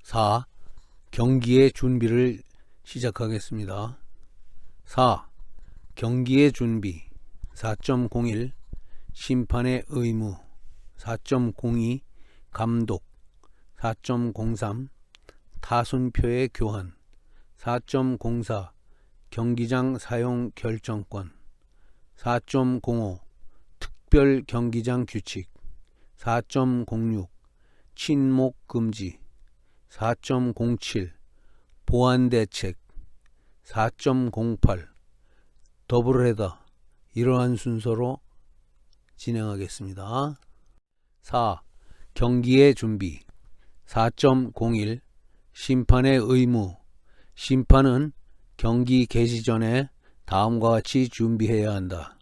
4. 경기의 준비를 시작하겠습니다. 4. 경기의 준비 4.01 심판의 의무 4.02 감독 4.03 타순표의 교환 4.04 경기장 사용 결정권 4.05 특별 경기장 규칙 4.06 친목 금지 4.07 보안 대책 4.08 더블헤더 이러한 순서로 진행하겠습니다. 4. 경기의 준비 4.01 심판의 의무 심판은 경기 개시 전에 다음과 같이 준비해야 한다.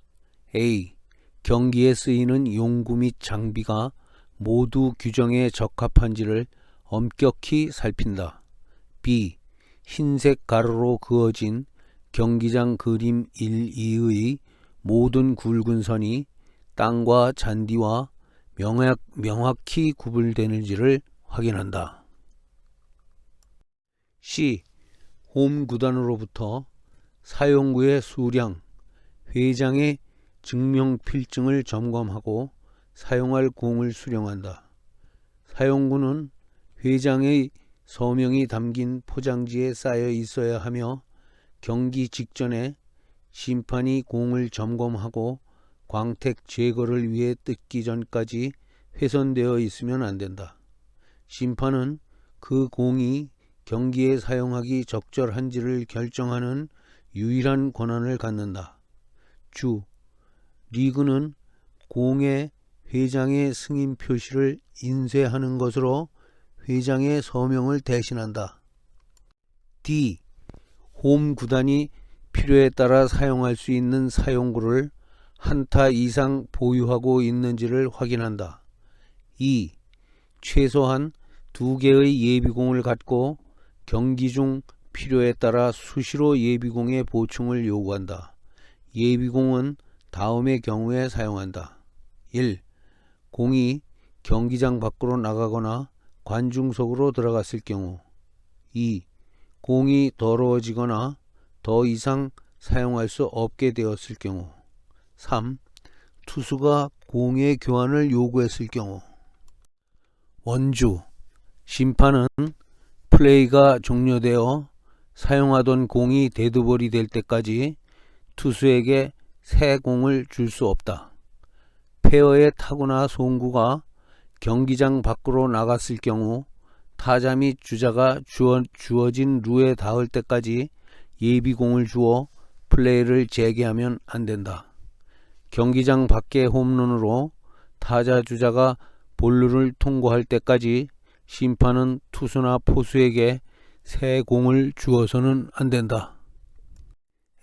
A. 경기에 쓰이는 용구 및 장비가 모두 규정에 적합한지를 엄격히 살핀다. B. 흰색 가로로 그어진 경기장 그림 1, 2의 모든 굵은 선이 땅과 잔디와 명확히 구분되는지를 확인한다. C. 홈 구단으로부터 사용구의 수량, 회장의 증명필증을 점검하고 사용할 공을 수령한다. 사용구는 회장의 서명이 담긴 포장지에 쌓여 있어야 하며 경기 직전에 심판이 공을 점검하고 광택 제거를 위해 뜯기 전까지 훼손되어 있으면 안 된다. 심판은 그 공이 경기에 사용하기 적절한지를 결정하는 유일한 권한을 갖는다. 주, 리그는 공에 회장의 승인 표시를 인쇄하는 것으로 회장의 서명을 대신한다. D. 홈 구단이 필요에 따라 사용할 수 있는 사용구를 한타 이상 보유하고 있는지를 확인한다. 2. 최소한 2개의 예비공을 갖고 경기 중 필요에 따라 수시로 예비공의 보충을 요구한다. 예비공은 다음의 경우에 사용한다. 1. 공이 경기장 밖으로 나가거나 관중석으로 들어갔을 경우. 2. 공이 더러워지거나 더 이상 사용할 수 없게 되었을 경우. 3. 투수가 공의 교환을 요구했을 경우. 원주, 심판은 플레이가 종료되어 사용하던 공이 데드볼이 될 때까지 투수에게 새 공을 줄 수 없다. 페어의 타구나 송구가 경기장 밖으로 나갔을 경우 타자 및 주자가 주어진 루에 닿을 때까지 예비공을 주어 플레이를 재개하면 안 된다. 경기장 밖의 홈런으로 타자 주자가 볼루를 통과할 때까지 심판은 투수나 포수에게 새 공을 주어서는 안 된다.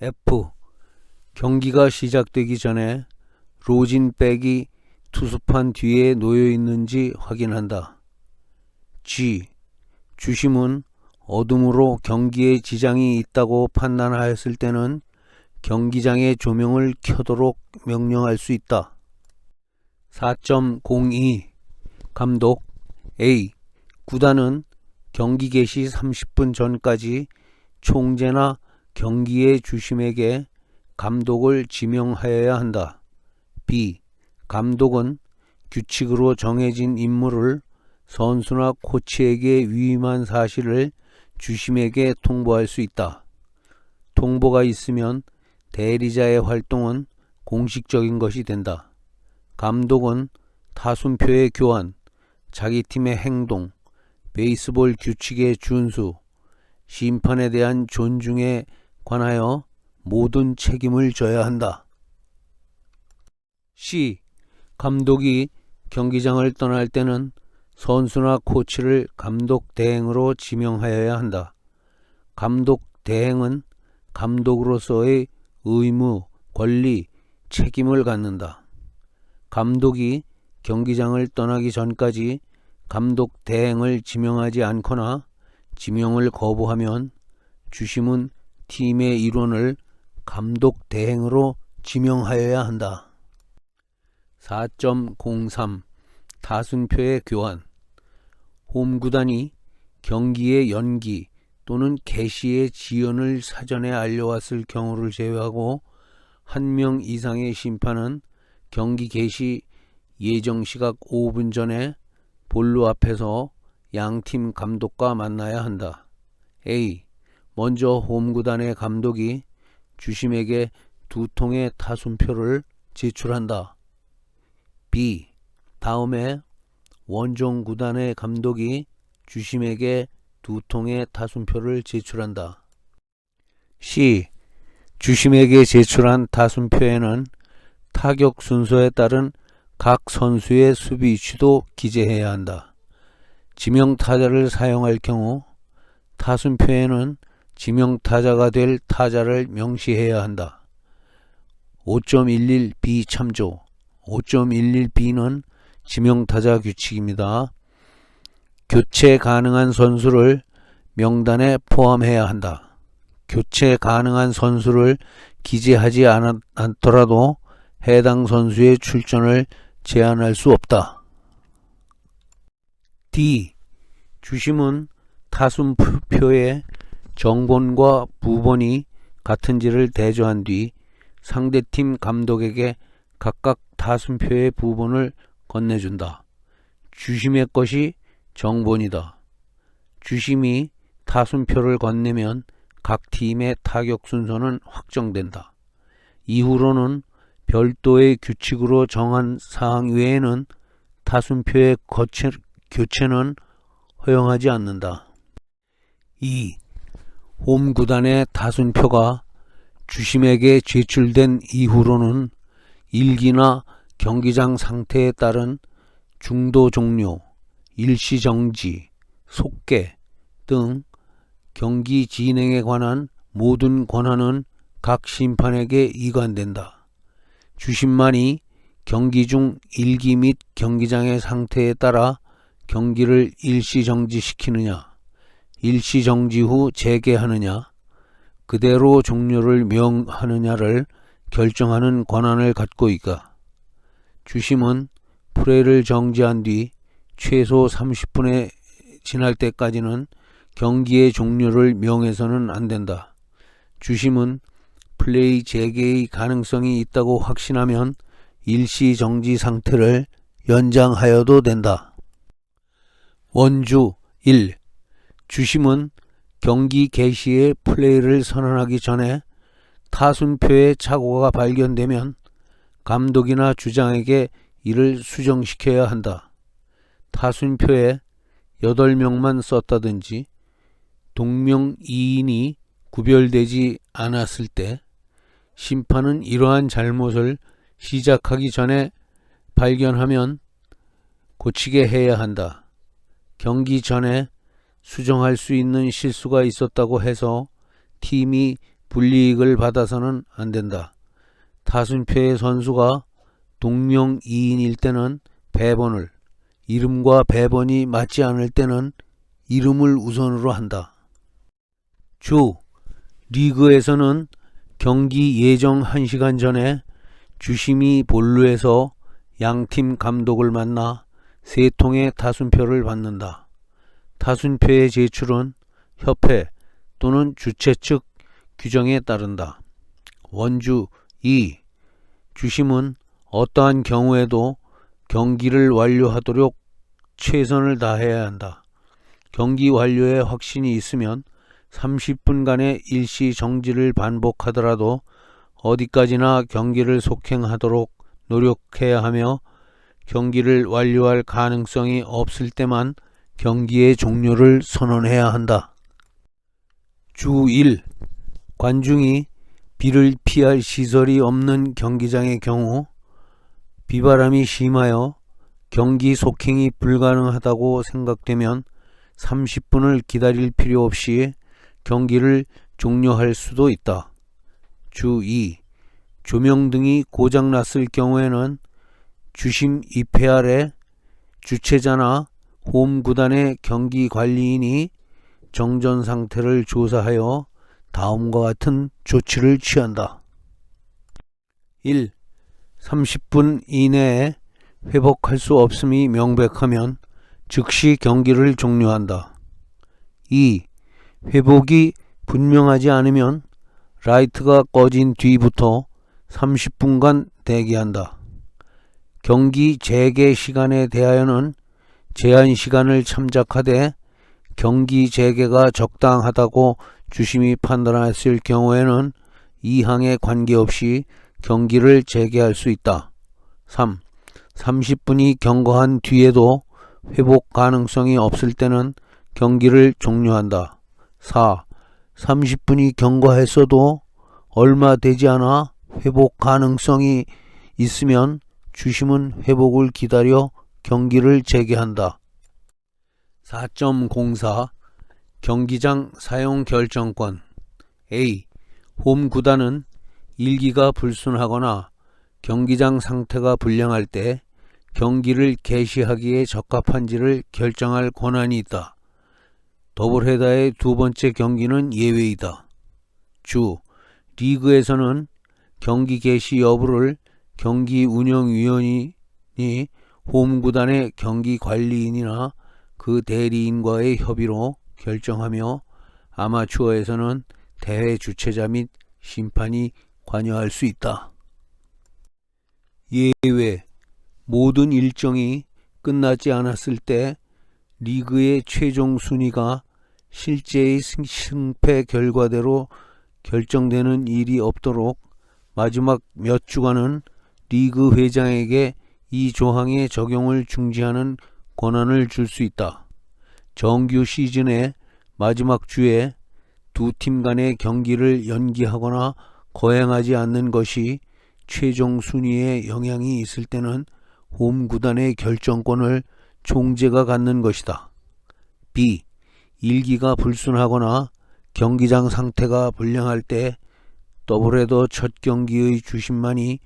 F. 경기가 시작되기 전에 로진백이 투수판 뒤에 놓여 있는지 확인한다. G. 주심은 어둠으로 경기에 지장이 있다고 판단하였을 때는 경기장의 조명을 켜도록 명령할 수 있다. 4.02 감독 A. 구단은 경기 개시 30분 전까지 총재나 경기의 주심에게 감독을 지명하여야 한다. B. 감독은 규칙으로 정해진 임무를 선수나 코치에게 위임한 사실을 주심에게 통보할 수 있다. 통보가 있으면 대리자의 활동은 공식적인 것이 된다. 감독은 타순표의 교환, 자기 팀의 행동, 베이스볼 규칙의 준수, 심판에 대한 존중에 관하여 모든 책임을 져야 한다. C. 감독이 경기장을 떠날 때는 선수나 코치를 감독 대행으로 지명하여야 한다. 감독 대행은 감독으로서의 의무, 권리, 책임을 갖는다. 감독이 경기장을 떠나기 전까지 감독 대행을 지명하지 않거나 지명을 거부하면 주심은 팀의 일원을 감독 대행으로 지명하여야 한다. 4.03 타순표의 교환 홈구단이 경기의 연기 또는 개시의 지연을 사전에 알려왔을 경우를 제외하고 1명 이상의 심판은 경기 개시 예정 시각 5분 전에 볼루 앞에서 양팀 감독과 만나야 한다. A. 먼저 홈구단의 감독이 주심에게 2통의 타순표를 제출한다. B. 다음에 원정구단의 감독이 주심에게 2통의 타순표를 제출한다. C. 주심에게 제출한 타순표에는 타격 순서에 따른 각 선수의 수비 위치도 기재해야 한다. 지명타자를 사용할 경우 타순표에는 지명타자가 될 타자를 명시해야 한다. 5.11b 참조. 5.11b는 지명타자 규칙입니다. 교체 가능한 선수를 명단에 포함해야 한다. 교체 가능한 선수를 기재하지 않더라도 해당 선수의 출전을 제한할 수 없다. D. 주심은 타순표의 정본과 부본이 같은지를 대조한 뒤 상대팀 감독에게 각각 타순표의 부본을 건네준다. 주심의 것이 정본이다. 주심이 타순표를 건네면 각 팀의 타격 순서는 확정된다. 이후로는 별도의 규칙으로 정한 사항 외에는 타순표의 교체는 허용하지 않는다. 2. 홈구단의 타순표가 주심에게 제출된 이후로는 일기나 경기장 상태에 따른 중도 종료, 일시 정지, 속개 등 경기 진행에 관한 모든 권한은 각 심판에게 이관된다. 주심만이 경기 중 일기 및 경기장의 상태에 따라 경기를 일시 정지시키느냐, 일시 정지 후 재개하느냐, 그대로 종료를 명하느냐를 결정하는 권한을 갖고 있다. 주심은 플레이를 정지한 뒤 최소 30분에 지날 때까지는 경기의 종료를 명해서는 안 된다. 주심은 플레이 재개의 가능성이 있다고 확신하면 일시 정지 상태를 연장하여도 된다. 원주 1. 주심은 경기 개시에 플레이를 선언하기 전에 타순표의 착오가 발견되면 감독이나 주장에게 이를 수정시켜야 한다. 타순표에 8명만 썼다든지 동명 2인이 구별되지 않았을 때 심판은 이러한 잘못을 시작하기 전에 발견하면 고치게 해야 한다. 경기 전에 수정할 수 있는 실수가 있었다고 해서 팀이 불이익을 받아서는 안 된다. 타순표의 선수가 동명 2인일 때는 배번을, 이름과 배번이 맞지 않을 때는 이름을 우선으로 한다. 주, 리그에서는 경기 예정 1시간 전에 주심이 볼루에서 양팀 감독을 만나 3통의 타순표를 받는다. 타순표의 제출은 협회 또는 주최 측 규정에 따른다. 원주 2. 주심은 어떠한 경우에도 경기를 완료하도록 최선을 다해야 한다. 경기 완료에 확신이 있으면 30분간의 일시 정지를 반복하더라도 어디까지나 경기를 속행하도록 노력해야 하며 경기를 완료할 가능성이 없을 때만 경기의 종료를 선언해야 한다. 주 1. 관중이 비를 피할 시설이 없는 경기장의 경우 비바람이 심하여 경기 속행이 불가능하다고 생각되면 30분을 기다릴 필요 없이 경기를 종료할 수도 있다. 주 2. 조명등이 고장났을 경우에는 주심 입회 아래 주최자나 홈구단의 경기관리인이 정전 상태를 조사하여 다음과 같은 조치를 취한다. 1. 30분 이내에 회복할 수 없음이 명백하면 즉시 경기를 종료한다. 2. 회복이 분명하지 않으면 라이트가 꺼진 뒤부터 30분간 대기한다. 경기 재개 시간에 대하여는 제한 시간을 참작하되 경기 재개가 적당하다고 주심이 판단했을 경우에는 이 항에 관계없이 경기를 재개할 수 있다. 3. 30분이 경과한 뒤에도 회복 가능성이 없을 때는 경기를 종료한다. 4. 30분이 경과했어도 얼마 되지 않아 회복 가능성이 있으면 주심은 회복을 기다려 경기를 재개한다. 4.04 경기장 사용 결정권. A. 홈 구단은 일기가 불순하거나 경기장 상태가 불량할 때 경기를 개시하기에 적합한지를 결정할 권한이 있다. 더블헤더의 두 번째 경기는 예외이다. 주. 리그에서는 경기 개시 여부를 경기 운영위원이 홈 구단의 경기 관리인이나 그 대리인과의 협의로 결정하며 아마추어에서는 대회 주최자 및 심판이 관여할 수 있다. 예외. 모든 일정이 끝나지 않았을 때 리그의 최종 순위가 실제의 승패 결과대로 결정되는 일이 없도록 마지막 몇 주간은 리그 회장에게 이 조항의 적용을 중지하는 권한을 줄 수 있다. 정규 시즌의 마지막 주에 두 팀 간의 경기를 연기하거나 거행하지 않는 것이 최종 순위에 영향이 있을 때는 홈 구단의 결정권을 총재가 갖는 것이다. B. 일기가 불순하거나 경기장 상태가 불량할 때 더블헤더 첫 경기의 주심만이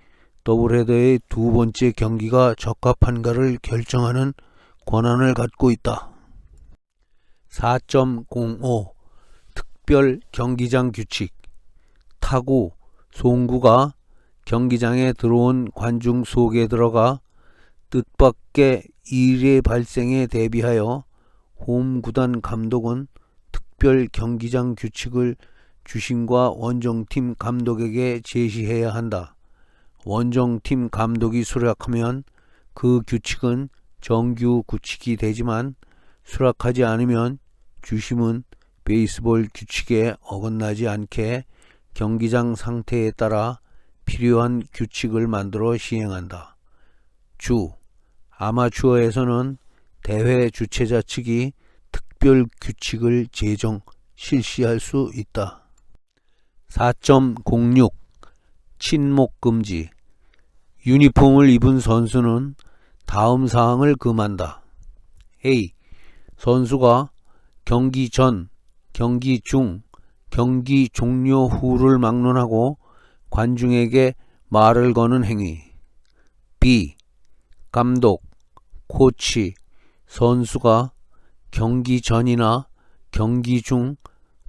더블헤더의 두 번째 경기가 적합한가를 결정하는 권한을 갖고 있다. 4.05 특별 경기장 규칙. 타구, 송구가 경기장에 들어온 관중 속에 들어가 뜻밖의 일의 발생에 대비하여 홈 구단 감독은 특별 경기장 규칙을 주심과 원정팀 감독에게 제시해야 한다. 원정팀 감독이 수락하면 그 규칙은 정규 규칙이 되지만 수락하지 않으면 주심은 베이스볼 규칙에 어긋나지 않게 경기장 상태에 따라 필요한 규칙을 만들어 시행한다. 주. 아마추어에서는 대회 주최자 측이 특별 규칙을 제정, 실시할 수 있다. 4.06 친목 금지. 유니폼을 입은 선수는 다음 사항을 금한다. A. 선수가 경기 전, 경기 중, 경기 종료 후를 막론하고 관중에게 말을 거는 행위. B. 감독, 코치, 선수가 경기 전이나 경기 중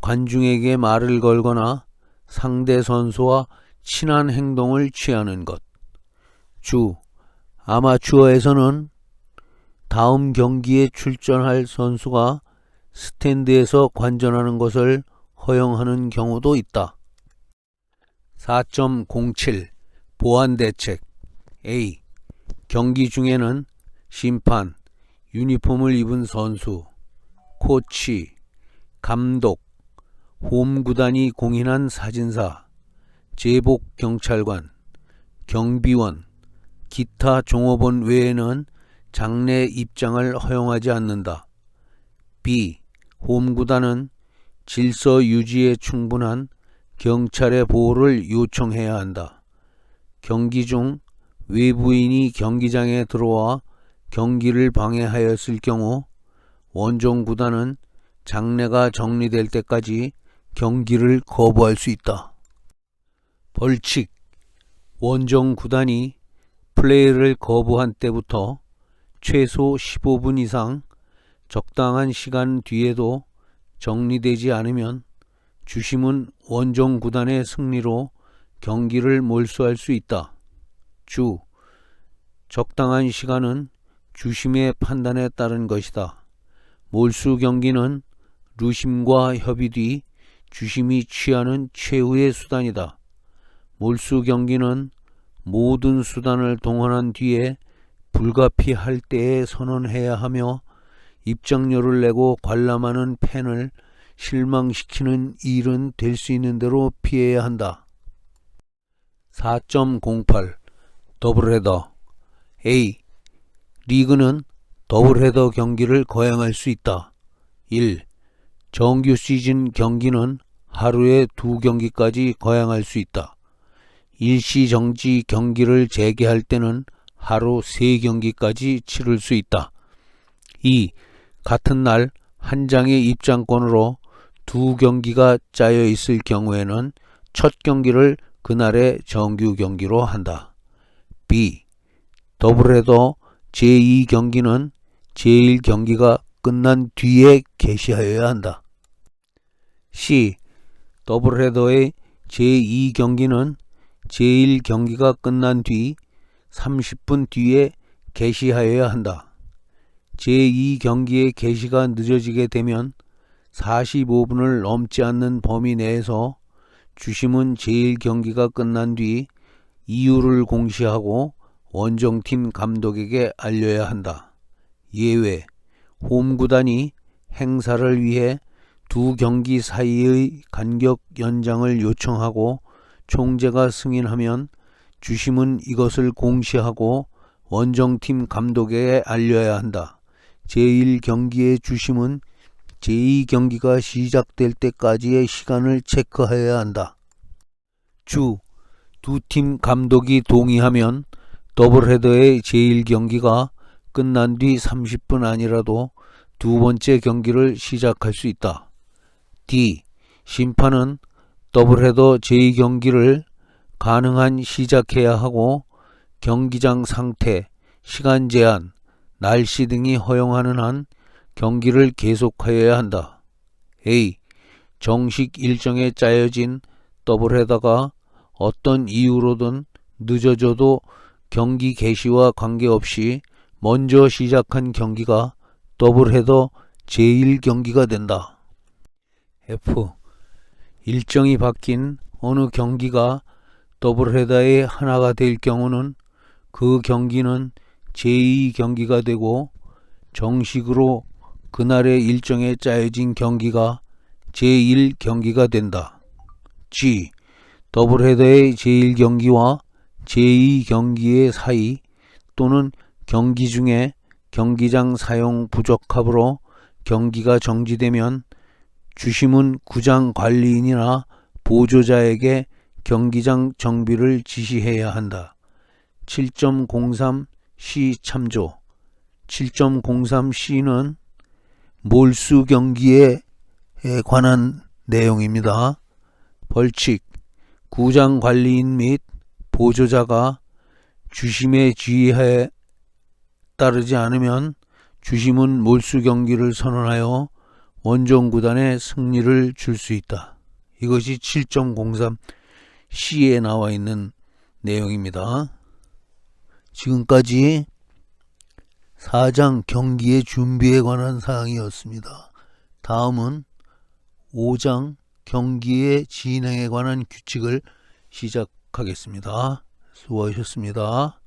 관중에게 말을 걸거나 상대 선수와 친한 행동을 취하는 것. 주. 아마추어에서는 다음 경기에 출전할 선수가 스탠드에서 관전하는 것을 허용하는 경우도 있다. 4.07 보안 대책. A. 경기 중에는 심판, 유니폼을 입은 선수, 코치, 감독, 홈 구단이 공인한 사진사, 제복 경찰관, 경비원, 기타 종업원 외에는 장내 입장을 허용하지 않는다. B. 홈 구단은 질서 유지에 충분한 경찰의 보호를 요청해야 한다. 경기 중 외부인이 경기장에 들어와 경기를 방해하였을 경우 원정 구단은 장내가 정리될 때까지 경기를 거부할 수 있다. 벌칙. 원정 구단이 플레이를 거부한 때부터 최소 15분 이상 적당한 시간 뒤에도 정리되지 않으면 주심은 원정 구단의 승리로 경기를 몰수할 수 있다. 주. 적당한 시간은 주심의 판단에 따른 것이다. 몰수 경기는 루심과 협의 뒤 주심이 취하는 최후의 수단이다. 몰수 경기는 모든 수단을 동원한 뒤에 불가피할 때에 선언해야 하며 입장료를 내고 관람하는 팬을 실망시키는 일은 될 수 있는 대로 피해야 한다. 4.08 더블헤더 A. 리그는 더블헤더 경기를 거행할 수 있다. 1. 정규 시즌 경기는 하루에 2경기까지 거행할 수 있다. 일시정지 경기를 재개할 때는 하루 3경기까지 치를 수 있다. 2. 같은 날 한 장의 입장권으로 2경기가 짜여 있을 경우에는 첫 경기를 그날의 정규 경기로 한다. B. 더블헤더 제2경기는 제1경기가 끝난 뒤에 개시하여야 한다. C. 더블헤더의 제2경기는 제1경기가 끝난 뒤 30분 뒤에 개시하여야 한다. 제2경기의 개시가 늦어지게 되면 45분을 넘지 않는 범위 내에서 주심은 제1경기가 끝난 뒤 이유를 공시하고 원정팀 감독에게 알려야 한다. 예외, 홈구단이 행사를 위해 2경기 사이의 간격 연장을 요청하고 총재가 승인하면 주심은 이것을 공시하고 원정팀 감독에게 알려야 한다. 제1경기의 주심은 제2경기가 시작될 때까지의 시간을 체크해야 한다. 주, 두 팀 감독이 동의하면 더블헤더의 제1경기가 끝난 뒤 30분 안이라도 두 번째 경기를 시작할 수 있다. D. 심판은 더블헤더 제2경기를 가능한 시작해야 하고 경기장 상태, 시간 제한, 날씨 등이 허용하는 한 경기를 계속하여야 한다. A. 정식 일정에 짜여진 더블헤더가 어떤 이유로든 늦어져도 경기 개시와 관계없이 먼저 시작한 경기가 더블헤더 제1경기가 된다. F. 일정이 바뀐 어느 경기가 더블헤더의 하나가 될 경우는 그 경기는 제2경기가 되고 정식으로 그날의 일정에 짜여진 경기가 제1경기가 된다. G. 더블헤더의 제1경기와 제2경기의 사이 또는 경기 중에 경기장 사용 부적합으로 경기가 정지되면 주심은 구장 관리인이나 보조자에게 경기장 정비를 지시해야 한다. 7.03C 참조. 7.03C는 몰수 경기에 관한 내용입니다. 벌칙. 구장 관리인 및 보조자가 주심의 지휘에 따르지 않으면 주심은 몰수 경기를 선언하여 원정구단에 승리를 줄 수 있다. 이것이 7.03C에 나와 있는 내용입니다. 지금까지 4장 경기의 준비에 관한 사항이었습니다. 다음은 5장 경기의 진행에 관한 규칙을 시작하겠습니다. 수고하셨습니다.